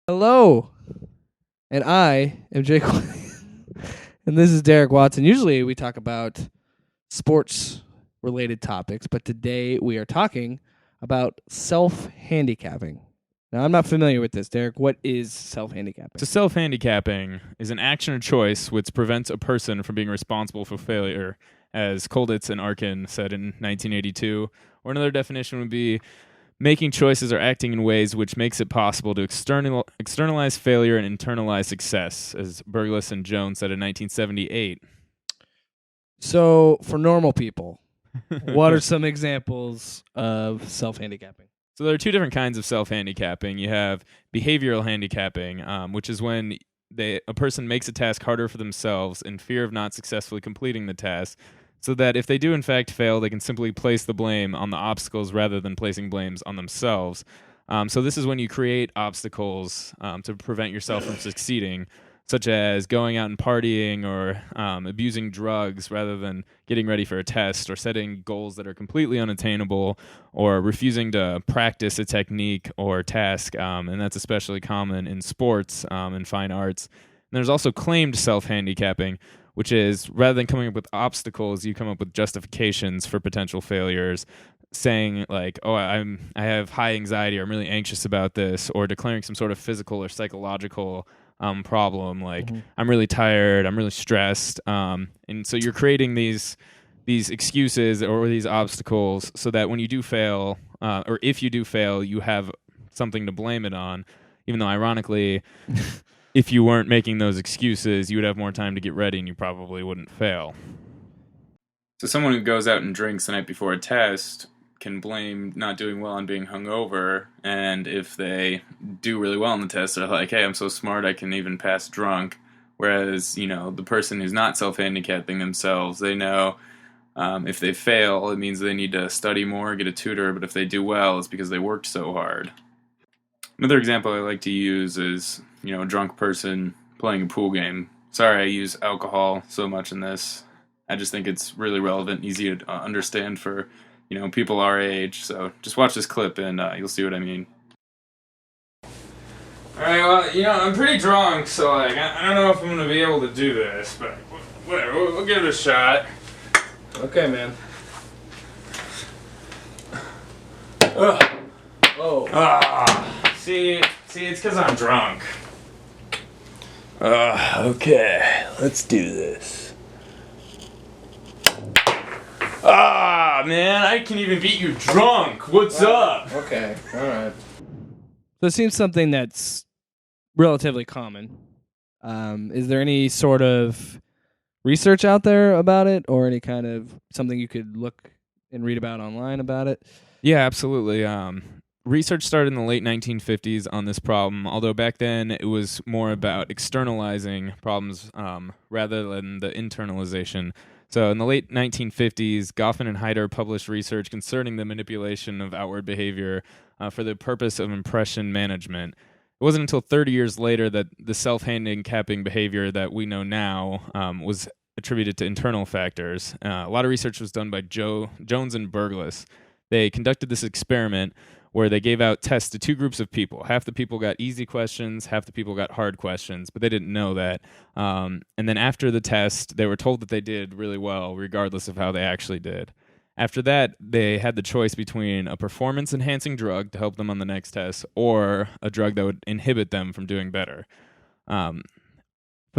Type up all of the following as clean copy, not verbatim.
Hello, and I am Jake, and this is Derek Watson. Usually we talk about sports-related topics, but today we are talking about self-handicapping. Now, I'm not familiar with this, Derek. What is self-handicapping? So self-handicapping is an action or choice which prevents a person from being responsible for failure, as Kolditz and Arkin said in 1982. Or another definition would be making choices or acting in ways which makes it possible to externalize failure and internalize success, as Burgess and Jones said in 1978. So, for normal people, what are some examples of self-handicapping? So there are two different kinds of self-handicapping. You have behavioral handicapping, which is when a person makes a task harder for themselves in fear of not successfully completing the task, so that if they do in fact fail, they can simply place the blame on the obstacles rather than placing blames on themselves. So this is when you create obstacles to prevent yourself from succeeding, such as going out and partying or abusing drugs rather than getting ready for a test, or setting goals that are completely unattainable, or refusing to practice a technique or task, and that's especially common in sports and fine arts. And there's also claimed self-handicapping, which is rather than coming up with obstacles, you come up with justifications for potential failures, saying like, "Oh, I have high anxiety, or I'm really anxious about this," or declaring some sort of physical or psychological problem, like I'm really tired, I'm really stressed, and so you're creating these excuses or these obstacles so that when you do fail, or if you do fail, you have something to blame it on, even though ironically if you weren't making those excuses, you would have more time to get ready and you probably wouldn't fail. So someone who goes out and drinks the night before a test can blame not doing well on being hungover, and if they do really well on the test, they're like, hey, I'm so smart I can even pass drunk. Whereas, the person who's not self-handicapping themselves, they know if they fail, it means they need to study more, get a tutor, but if they do well, it's because they worked so hard. Another example I like to use is, a drunk person playing a pool game. Sorry I use alcohol so much in this. I just think it's really relevant and easy to understand for, people our age. So just watch this clip and you'll see what I mean. Alright, well, I'm pretty drunk, so, I don't know if I'm going to be able to do this, but whatever, we'll give it a shot. Okay, man. Ugh. Oh. See, it's because I'm drunk. Okay, let's do this. Man, I can even beat you drunk. What's up? Okay, all right. So it seems something that's relatively common. Is there any sort of research out there about it, or any kind of something you could look and read about online about it? Yeah, absolutely. Research started in the late 1950s on this problem, although back then it was more about externalizing problems rather than the internalization. So in the late 1950s, Goffman and Heider published research concerning the manipulation of outward behavior for the purpose of impression management. It wasn't until 30 years later that the self-handicapping behavior that we know now was attributed to internal factors. A lot of research was done by Jones and Burgess. They conducted this experiment where they gave out tests to two groups of people. Half the people got easy questions, half the people got hard questions, but they didn't know that. And then after the test, they were told that they did really well, regardless of how they actually did. After that, they had the choice between a performance-enhancing drug to help them on the next test, or a drug that would inhibit them from doing better. For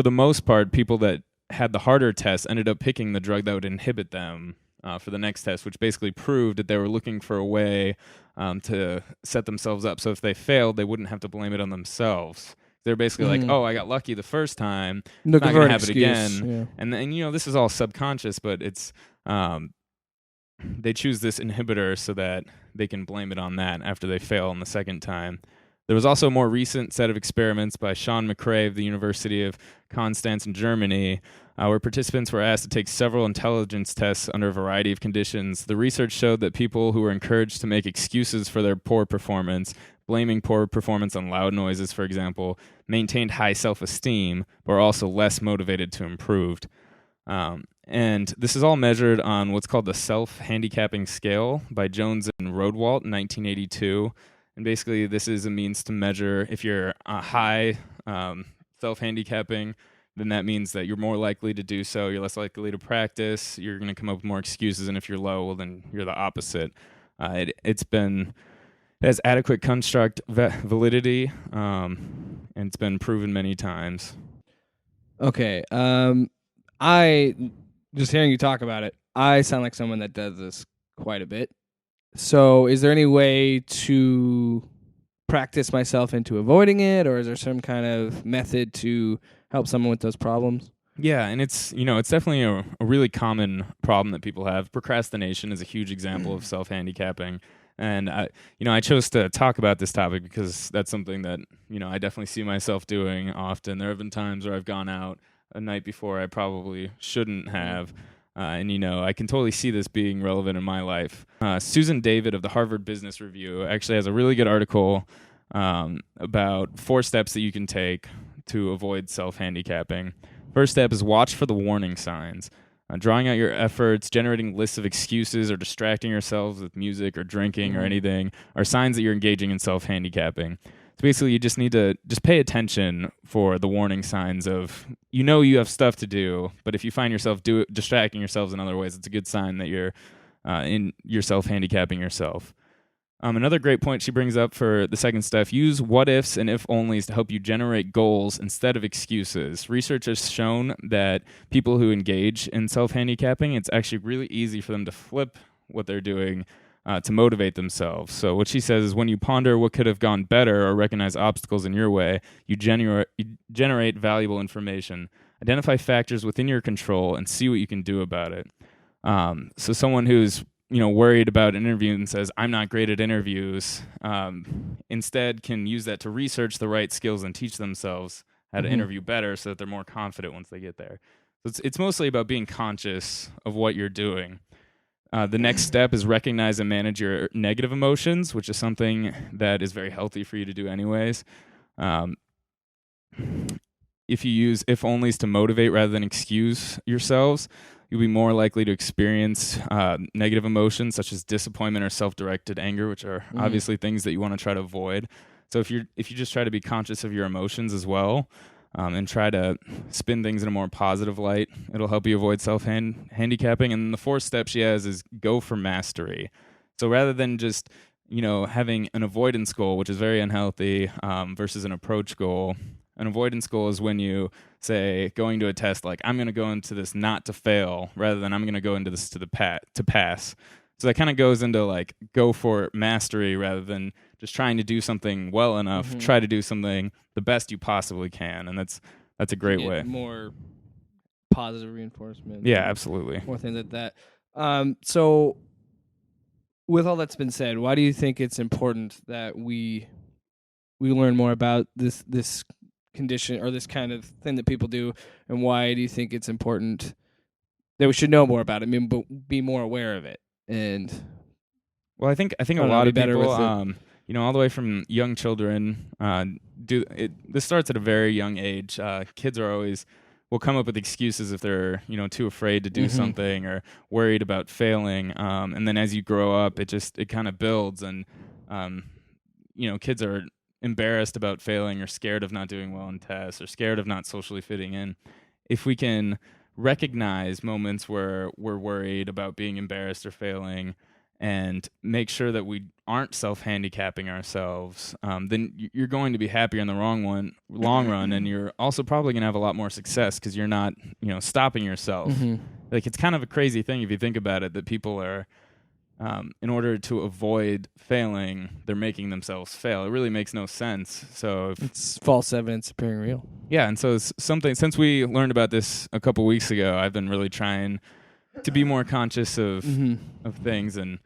the most part, people that had the harder test ended up picking the drug that would inhibit them for the next test, which basically proved that they were looking for a way to set themselves up. So if they failed, they wouldn't have to blame it on themselves. They're basically like, oh, I got lucky the first time, not going to have it again. Yeah. And then, this is all subconscious, but it's they choose this inhibitor so that they can blame it on that after they fail on the second time. There was also a more recent set of experiments by Sean McRae of the University of Konstanz in Germany, where participants were asked to take several intelligence tests under a variety of conditions. The research showed that people who were encouraged to make excuses for their poor performance, blaming poor performance on loud noises, for example, maintained high self-esteem, but were also less motivated to improve. And this is all measured on what's called the self-handicapping scale by Jones and Rodewald in 1982. And basically, this is a means to measure if you're high self-handicapping, then that means that you're more likely to do so. You're less likely to practice. You're going to come up with more excuses. And if you're low, well, then you're the opposite. It has adequate construct validity, and it's been proven many times. Okay. I just hearing you talk about it, I sound like someone that does this quite a bit. So, is there any way to practice myself into avoiding it, or is there some kind of method to help someone with those problems? Yeah, and it's definitely a really common problem that people have. Procrastination is a huge example of self-handicapping. And I chose to talk about this topic because that's something that, I definitely see myself doing often. There have been times where I've gone out a night before I probably shouldn't have. And I can totally see this being relevant in my life. Susan David of the Harvard Business Review actually has a really good article about 4 steps that you can take to avoid self-handicapping. First step is watch for the warning signs. Drawing out your efforts, generating lists of excuses, or distracting yourselves with music or drinking or anything are signs that you're engaging in self-handicapping. So basically, you just need to just pay attention for the warning signs of, you have stuff to do, but if you find yourself distracting yourselves in other ways, it's a good sign that you're self-handicapping yourself. Another great point she brings up for the second step: use what ifs and if onlys to help you generate goals instead of excuses. Research has shown that people who engage in self-handicapping, it's actually really easy for them to flip what they're doing to motivate themselves. So what she says is, when you ponder what could have gone better or recognize obstacles in your way, you generate valuable information. Identify factors within your control and see what you can do about it. So someone who's worried about an interview and says, I'm not great at interviews, instead can use that to research the right skills and teach themselves how to interview better so that they're more confident once they get there. So it's mostly about being conscious of what you're doing. The next step is recognize and manage your negative emotions, which is something that is very healthy for you to do anyways. If you use if-onlys to motivate rather than excuse yourselves, you'll be more likely to experience negative emotions such as disappointment or self-directed anger, which are obviously things that you want to try to avoid. So if you just try to be conscious of your emotions as well, and try to spin things in a more positive light, it'll help you avoid self-handicapping. And the 4th step she has is go for mastery. So rather than just having an avoidance goal, which is very unhealthy, versus an approach goal. An avoidance goal is when you say, going to a test, like, I'm going to go into this not to fail, rather than I'm going to go into this to pass. So that kind of goes into like go for mastery rather than just trying to do something well enough. Try to do something the best you possibly can, and that's a great way. More positive reinforcement. Yeah, absolutely. More things like that. So, with all that's been said, why do you think it's important that we learn more about this condition or this kind of thing that people do, and why do you think it's important that we should know more about it? I mean, but be more aware of it. And well, I think a lot of people, all the way from young children, this starts at a very young age. Kids will come up with excuses if they're too afraid to do something or worried about failing. And then as you grow up, it kind of builds, and kids are embarrassed about failing or scared of not doing well in tests or scared of not socially fitting in. If we can recognize moments where we're worried about being embarrassed or failing and make sure that we aren't self-handicapping ourselves, then you're going to be happier in the long run, and you're also probably going to have a lot more success because you're not stopping yourself. Like, it's kind of a crazy thing if you think about it, that people are in order to avoid failing, they're making themselves fail. It really makes no sense. So it's false evidence appearing real. Yeah, and so it's something, since we learned about this a couple weeks ago, I've been really trying to be more conscious of things and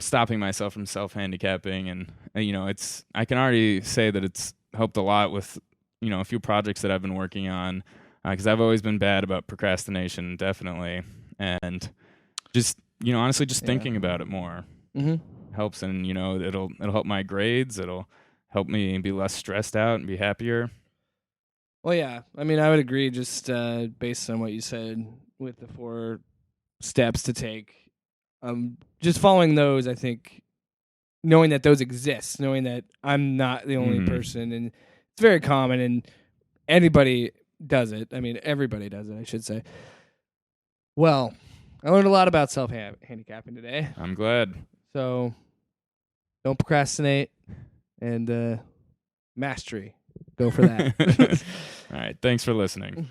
stopping myself from self-handicapping. And I can already say that it's helped a lot with a few projects that I've been working on, because I've always been bad about procrastination, definitely, and just honestly, just thinking about it more helps, and it'll help my grades. It'll help me be less stressed out and be happier. Well, yeah. I mean, I would agree. Just based on what you said with the 4 steps to take, just following those, I think, knowing that those exist, knowing that I'm not the only person, and it's very common, and anybody does it. I mean, everybody does it, I should say. Well, I learned a lot about self-handicapping today. I'm glad. So don't procrastinate, and mastery. Go for that. All right. Thanks for listening.